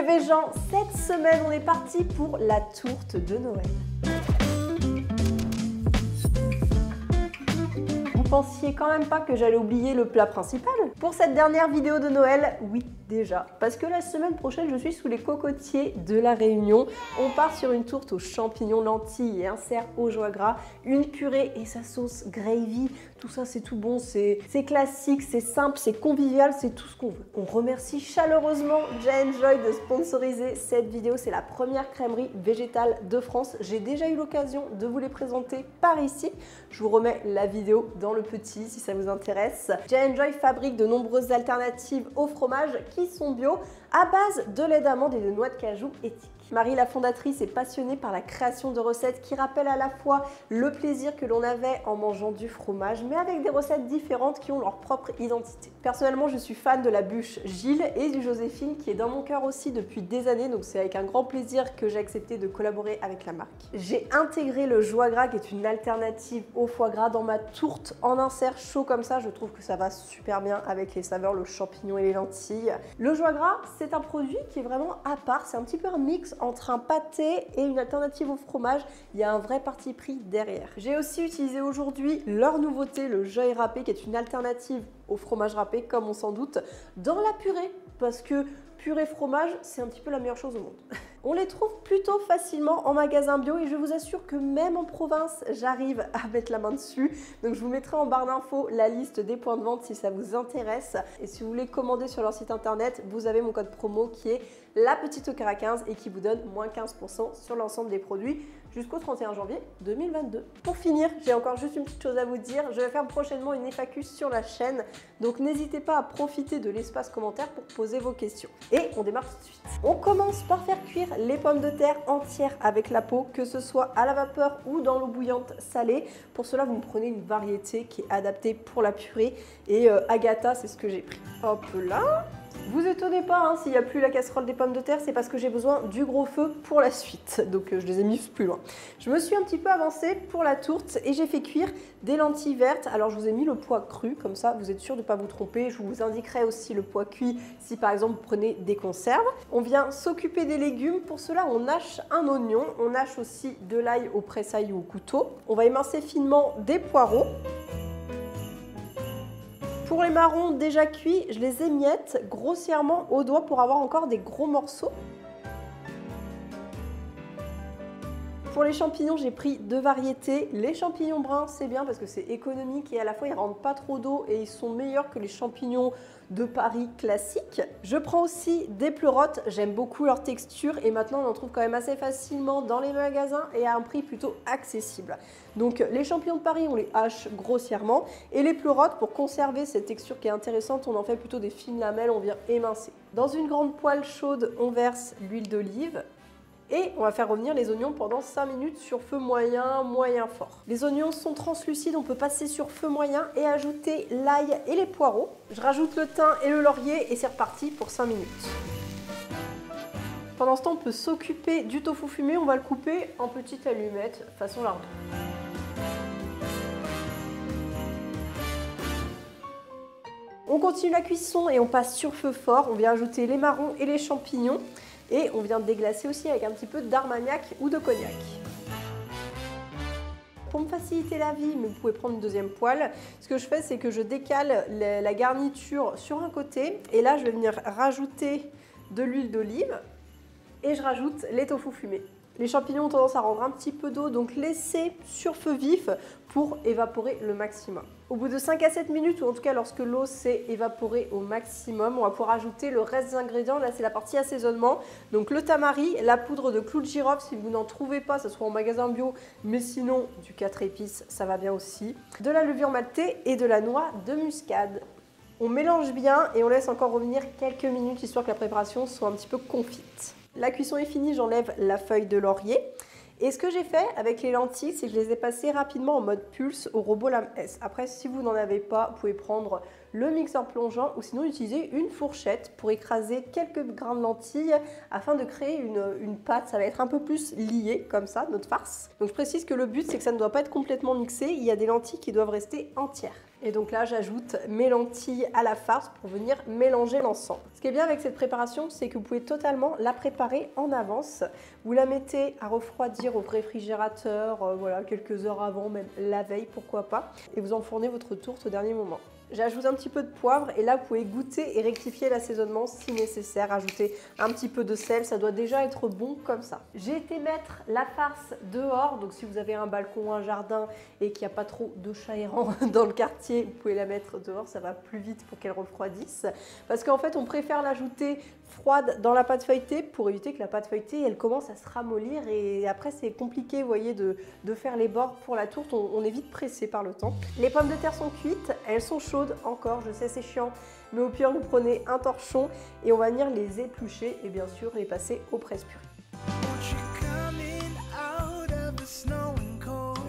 les gens, cette semaine on est parti pour la tourte de Noël. Vous pensiez quand même pas que j'allais oublier le plat principal? Pour cette dernière vidéo de Noël, oui, déjà. Parce que la semaine prochaine, je suis sous les cocotiers de La Réunion. On part sur une tourte aux champignons, lentilles et insert au foie gras, une purée et sa sauce gravy. Tout ça, c'est tout bon, c'est classique, c'est simple, c'est convivial, c'est tout ce qu'on veut. On remercie chaleureusement J&Joy de sponsoriser cette vidéo. C'est la première crèmerie végétale de France. J'ai déjà eu l'occasion de vous les présenter par ici. Je vous remets la vidéo dans le petit si ça vous intéresse. J&Joy fabrique de nombreuses alternatives au fromage qui sont bio à base de lait d'amande et de noix de cajou éthiques. Marie, la fondatrice, est passionnée par la création de recettes qui rappellent à la fois le plaisir que l'on avait en mangeant du fromage, mais avec des recettes différentes qui ont leur propre identité. Personnellement, je suis fan de la bûche Gilles et du Joséphine qui est dans mon cœur aussi depuis des années, donc c'est avec un grand plaisir que j'ai accepté de collaborer avec la marque. J'ai intégré le foie gras qui est une alternative au foie gras dans ma tourte en insert chaud comme ça. Je trouve que ça va super bien avec les saveurs, le champignon et les lentilles. Le foie gras, c'est un produit qui est vraiment à part, c'est un petit peu un mix entre un pâté et une alternative au fromage. Il y a un vrai parti pris derrière. J'ai aussi utilisé aujourd'hui leur nouveauté, le Joy râpé, qui est une alternative au fromage râpé, comme on s'en doute, dans la purée, parce que purée fromage, c'est un petit peu la meilleure chose au monde. On les trouve plutôt facilement en magasin bio et je vous assure que même en province, j'arrive à mettre la main dessus. Donc je vous mettrai en barre d'infos la liste des points de vente si ça vous intéresse. Et si vous voulez commander sur leur site internet, vous avez mon code promo qui est la petite au carré 15 et qui vous donne moins 15% sur l'ensemble des produits jusqu'au 31 janvier 2022. Pour finir, j'ai encore juste une petite chose à vous dire. Je vais faire prochainement une FAQ sur la chaîne. Donc n'hésitez pas à profiter de l'espace commentaire pour poser vos questions. Et on démarre tout de suite. On commence par faire cuire les pommes de terre entières avec la peau, que ce soit à la vapeur ou dans l'eau bouillante salée. Pour cela, vous prenez une variété qui est adaptée pour la purée. Et Agatha, c'est ce que j'ai pris. Hop là! Vous étonnez pas hein, s'il n'y a plus la casserole des pommes de terre, c'est parce que j'ai besoin du gros feu pour la suite. Donc je les ai mis plus loin. Je me suis un petit peu avancée pour la tourte et j'ai fait cuire des lentilles vertes. Alors je vous ai mis le pois cru, comme ça vous êtes sûr de ne pas vous tromper. Je vous indiquerai aussi le pois cuit si par exemple vous prenez des conserves. On vient s'occuper des légumes. Pour cela on hache un oignon, on hache aussi de l'ail au presse-ail ou au couteau. On va émincer finement des poireaux. Pour les marrons déjà cuits, je les émiette grossièrement au doigt pour avoir encore des gros morceaux. Pour les champignons, j'ai pris deux variétés. Les champignons bruns, c'est bien parce que c'est économique et à la fois ils ne rentrent pas trop d'eau et ils sont meilleurs que les champignons de Paris classiques. Je prends aussi des pleurotes, j'aime beaucoup leur texture et maintenant on en trouve quand même assez facilement dans les magasins et à un prix plutôt accessible. Donc les champignons de Paris, on les hache grossièrement et les pleurotes, pour conserver cette texture qui est intéressante, on en fait plutôt des fines lamelles, on vient émincer. Dans une grande poêle chaude, on verse l'huile d'olive. Et on va faire revenir les oignons pendant 5 minutes sur feu moyen, moyen fort. Les oignons sont translucides, on peut passer sur feu moyen et ajouter l'ail et les poireaux. Je rajoute le thym et le laurier et c'est reparti pour 5 minutes. Pendant ce temps, on peut s'occuper du tofu fumé, on va le couper en petites allumettes façon lardon. On continue la cuisson et on passe sur feu fort, on vient ajouter les marrons et les champignons. Et on vient déglacer aussi avec un petit peu d'armagnac ou de cognac. Pour me faciliter la vie, mais vous pouvez prendre une deuxième poêle, ce que je fais, c'est que je décale la garniture sur un côté. Et là, je vais venir rajouter de l'huile d'olive et je rajoute les tofu fumés. Les champignons ont tendance à rendre un petit peu d'eau, donc laissez sur feu vif pour évaporer le maximum. Au bout de 5 à 7 minutes, ou en tout cas lorsque l'eau s'est évaporée au maximum, on va pouvoir ajouter le reste des ingrédients. Là, c'est la partie assaisonnement. Donc le tamari, la poudre de clou de girofle, si vous n'en trouvez pas, ce soit en magasin bio, mais sinon du 4 épices, ça va bien aussi. De la levure maltée et de la noix de muscade. On mélange bien et on laisse encore revenir quelques minutes, histoire que la préparation soit un petit peu confite. La cuisson est finie, j'enlève la feuille de laurier. Et ce que j'ai fait avec les lentilles, c'est que je les ai passées rapidement en mode pulse au robot Lame S. Après, si vous n'en avez pas, vous pouvez prendre le mixeur plongeant ou sinon utiliser une fourchette pour écraser quelques grains de lentilles afin de créer une pâte. Ça va être un peu plus lié comme ça, notre farce. Donc je précise que le but c'est que ça ne doit pas être complètement mixé, il y a des lentilles qui doivent rester entières. Et donc là, j'ajoute mes lentilles à la farce pour venir mélanger l'ensemble. Ce qui est bien avec cette préparation, c'est que vous pouvez totalement la préparer en avance. Vous la mettez à refroidir au réfrigérateur, voilà, quelques heures avant, même la veille, pourquoi pas. Et vous enfournez votre tourte au dernier moment. J'ajoute un petit peu de poivre et là vous pouvez goûter et rectifier l'assaisonnement si nécessaire. Ajouter un petit peu de sel, ça doit déjà être bon comme ça. J'ai été mettre la farce dehors, donc si vous avez un balcon, un jardin et qu'il n'y a pas trop de chats errants dans le quartier, vous pouvez la mettre dehors, ça va plus vite pour qu'elle refroidisse. Parce qu'en fait on préfère l'ajouter froide dans la pâte feuilletée pour éviter que la pâte feuilletée elle commence à se ramollir et après c'est compliqué vous voyez de faire les bords pour la tourte, on est vite pressé par le temps. Les pommes de terre sont cuites, elles sont chaudes encore, je sais c'est chiant, mais au pire vous prenez un torchon et on va venir les éplucher et bien sûr les passer au presse-purée.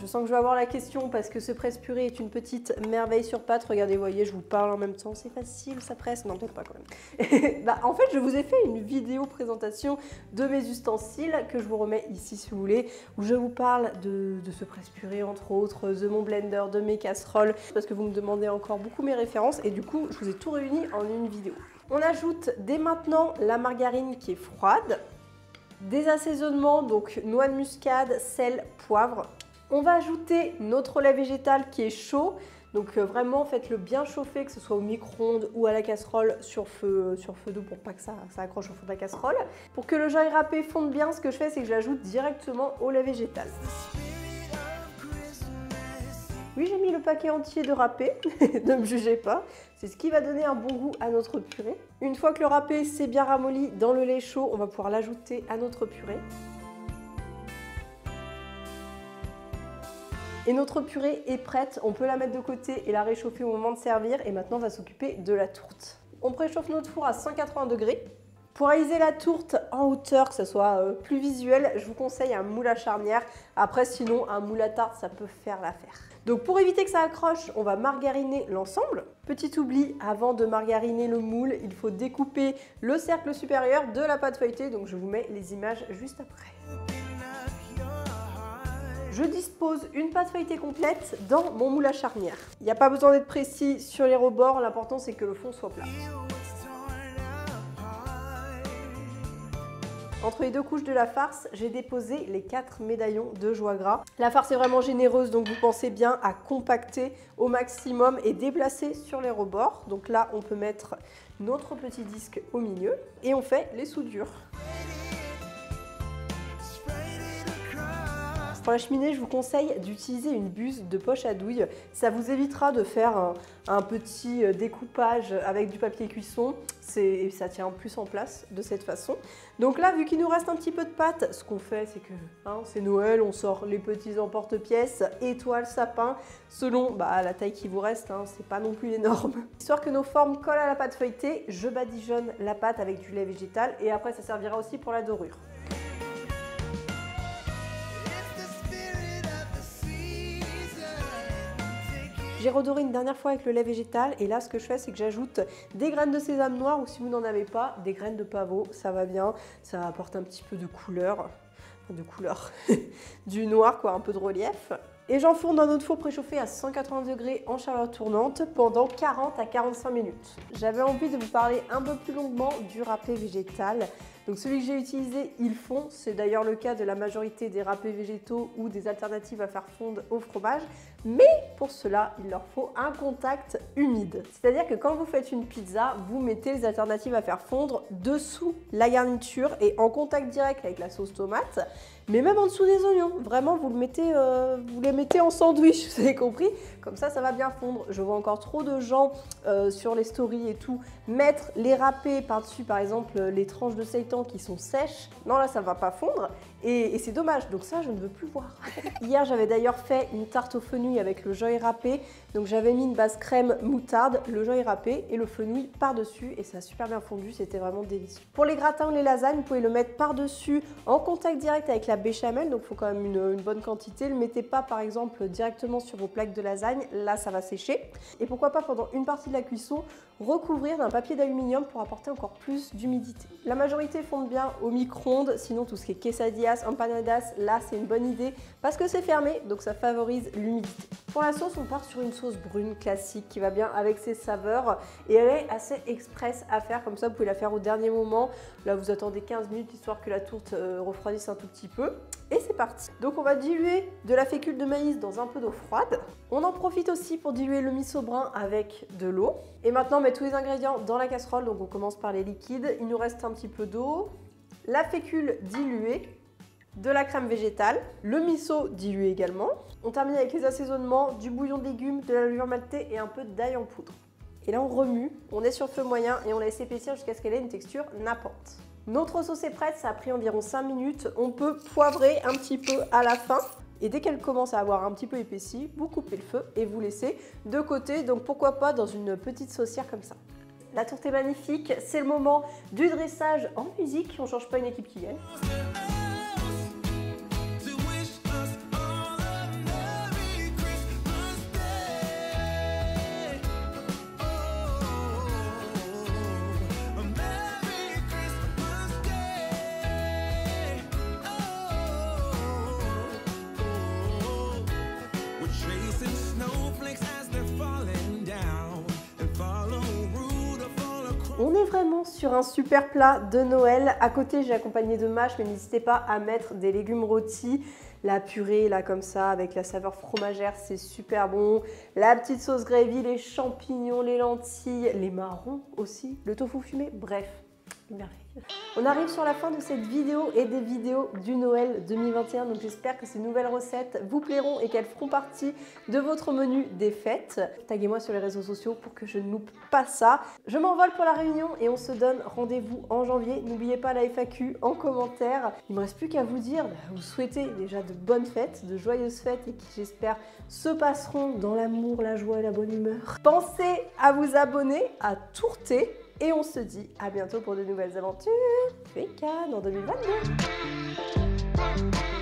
Je sens que je vais avoir la question parce que ce presse-purée est une petite merveille sur pâte. Regardez, vous voyez, je vous parle en même temps, c'est facile, ça presse. Non, peut-être pas quand même. En fait, je vous ai fait une vidéo présentation de mes ustensiles que je vous remets ici si vous voulez, où je vous parle de ce presse-purée, entre autres, de mon blender, de mes casseroles, parce que vous me demandez encore beaucoup mes références et du coup, je vous ai tout réuni en une vidéo. On ajoute dès maintenant la margarine qui est froide, des assaisonnements, donc noix de muscade, sel, poivre. On va ajouter notre lait végétal qui est chaud, donc vraiment faites-le bien chauffer, que ce soit au micro-ondes ou à la casserole sur feu doux pour pas que ça accroche au fond de la casserole. Pour que le gingembre râpé fonde bien, ce que je fais c'est que je l'ajoute directement au lait végétal. Oui, j'ai mis le paquet entier de râpé, ne me jugez pas, c'est ce qui va donner un bon goût à notre purée. Une fois que le râpé s'est bien ramolli dans le lait chaud, on va pouvoir l'ajouter à notre purée. Et notre purée est prête, on peut la mettre de côté et la réchauffer au moment de servir. Et maintenant, on va s'occuper de la tourte. On préchauffe notre four à 180 degrés. Pour réaliser la tourte en hauteur, que ce soit plus visuel, je vous conseille un moule à charnière. Après, sinon, un moule à tarte, ça peut faire l'affaire. Donc pour éviter que ça accroche, on va margariner l'ensemble. Petit oubli, avant de margariner le moule, il faut découper le cercle supérieur de la pâte feuilletée. Donc je vous mets les images juste après. Je dispose une pâte feuilletée complète dans mon moule à charnière. Il n'y a pas besoin d'être précis sur les rebords, l'important c'est que le fond soit plat. Entre les deux couches de la farce, j'ai déposé les 4 médaillons de joie gras. La farce est vraiment généreuse, donc vous pensez bien à compacter au maximum et déplacer sur les rebords. Donc là, on peut mettre notre petit disque au milieu et on fait les soudures. Pour la cheminée, je vous conseille d'utiliser une buse de poche à douille. Ça vous évitera de faire un petit découpage avec du papier cuisson. Et ça tient plus en place de cette façon. Donc là, vu qu'il nous reste un petit peu de pâte, ce qu'on fait, c'est que c'est Noël, on sort les petits emporte-pièces, étoiles, sapins, selon la taille qui vous reste, c'est pas non plus énorme. Histoire que nos formes collent à la pâte feuilletée, je badigeonne la pâte avec du lait végétal et après ça servira aussi pour la dorure. J'ai redoré une dernière fois avec le lait végétal et là ce que je fais c'est que j'ajoute des graines de sésame noir ou si vous n'en avez pas, des graines de pavot, ça va bien, ça apporte un petit peu de couleur, du noir quoi, un peu de relief. Et j'enfourne dans notre four préchauffé à 180 degrés en chaleur tournante pendant 40 à 45 minutes. J'avais envie de vous parler un peu plus longuement du râpé végétal. Donc celui que j'ai utilisé, il fond, c'est d'ailleurs le cas de la majorité des râpés végétaux ou des alternatives à faire fondre au fromage. Mais pour cela, il leur faut un contact humide. C'est-à-dire que quand vous faites une pizza, vous mettez les alternatives à faire fondre dessous la garniture et en contact direct avec la sauce tomate, mais même en dessous des oignons. Vraiment, vous les mettez en sandwich, vous avez compris? Comme ça, ça va bien fondre. Je vois encore trop de gens sur les stories et tout mettre les râpés par-dessus, par exemple, les tranches de steak temps qui sont sèches. Non, là, ça va pas fondre et c'est dommage. Donc ça, je ne veux plus voir. Hier, j'avais d'ailleurs fait une tarte au fenouil avec le Joy râpé. Donc j'avais mis une base crème moutarde, le Joy râpé et le fenouil par-dessus et ça a super bien fondu, c'était vraiment délicieux. Pour les gratins ou les lasagnes, vous pouvez le mettre par-dessus en contact direct avec la béchamel, donc il faut quand même une bonne quantité. Ne le mettez pas par exemple directement sur vos plaques de lasagne, là ça va sécher. Et pourquoi pas pendant une partie de la cuisson, recouvrir d'un papier d'aluminium pour apporter encore plus d'humidité. La majorité fondent bien au micro-ondes, sinon tout ce qui est quesadillas, empanadas, là c'est une bonne idée parce que c'est fermé, donc ça favorise l'humidité. Pour la sauce, on part sur une sauce brune classique qui va bien avec ses saveurs et elle est assez express à faire, comme ça vous pouvez la faire au dernier moment. Là vous attendez 15 minutes histoire que la tourte refroidisse un tout petit peu et c'est parti. Donc on va diluer de la fécule de maïs dans un peu d'eau froide. On en profite aussi pour diluer le miso brun avec de l'eau. Et maintenant on met tous les ingrédients dans la casserole, donc on commence par les liquides. Il nous reste un petit peu d'eau, la fécule diluée, de la crème végétale, le miso dilué également. On termine avec les assaisonnements, du bouillon de légumes, de la levure maltée et un peu d'ail en poudre. Et là on remue, on est sur feu moyen et on laisse épaissir jusqu'à ce qu'elle ait une texture nappante. Notre sauce est prête, ça a pris environ 5 minutes. On peut poivrer un petit peu à la fin. Et dès qu'elle commence à avoir un petit peu épaissi, vous coupez le feu et vous laissez de côté. Donc pourquoi pas dans une petite saucière comme ça. La tourte est magnifique, c'est le moment du dressage en musique. On ne change pas une équipe qui gagne. On est vraiment sur un super plat de Noël. À côté, j'ai accompagné de mâches, mais n'hésitez pas à mettre des légumes rôtis. La purée, là, comme ça, avec la saveur fromagère, c'est super bon. La petite sauce gravy, les champignons, les lentilles, les marrons aussi, le tofu fumé, bref, une merveille. On arrive sur la fin de cette vidéo et des vidéos du Noël 2021, donc j'espère que ces nouvelles recettes vous plairont et qu'elles feront partie de votre menu des fêtes. Taguez-moi sur les réseaux sociaux pour que je ne loupe pas ça. Je m'envole pour la réunion et on se donne rendez-vous en janvier. N'oubliez pas la FAQ en commentaire. Il ne me reste plus qu'à vous dire, vous souhaitez déjà de bonnes fêtes, de joyeuses fêtes et qui j'espère se passeront dans l'amour, la joie et la bonne humeur. Pensez à vous abonner, à tourter. Et on se dit à bientôt pour de nouvelles aventures vegan en 2022.